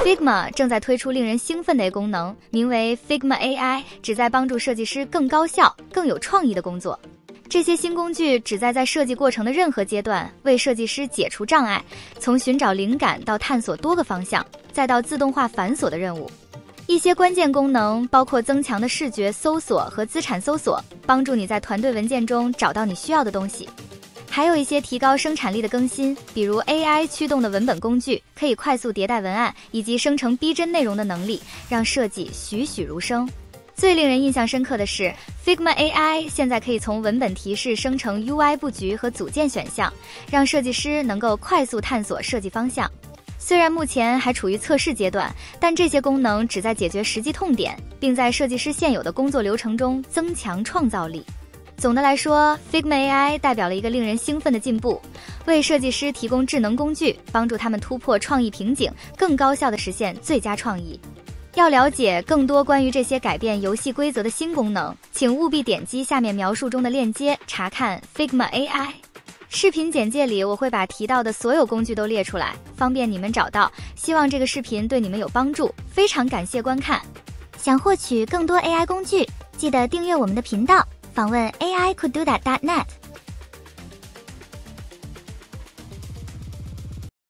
Figma 正在推出令人兴奋的功能，名为 Figma AI， 旨在帮助设计师更高效、更有创意的工作。这些新工具旨在设计过程的任何阶段为设计师解除障碍，从寻找灵感到探索多个方向，再到自动化繁琐的任务。一些关键功能包括增强的视觉搜索和资产搜索，帮助你在团队文件中找到你需要的东西。还有一些提高生产力的更新，比如 AI 驱动的文本工具，可以快速迭代文案，以及生成逼真内容的能力，让设计栩栩如生。最令人印象深刻的是 Figma AI 现在可以从文本提示生成 UI 布局和组件选项，让设计师能够快速探索设计方向。虽然目前还处于测试阶段，但这些功能旨在解决实际痛点，并在设计师现有的工作流程中增强创造力。总的来说 Figma AI 代表了一个令人兴奋的进步，为设计师提供智能工具，帮助他们突破创意瓶颈，更高效地实现最佳创意。要了解更多关于这些改变游戏规则的新功能，请务必点击下面描述中的链接查看 Figma AI。视频简介里我会把提到的所有工具都列出来，方便你们找到。希望这个视频对你们有帮助，非常感谢观看。想获取更多 AI 工具，记得订阅我们的频道，访问 AICouldDoThat.net。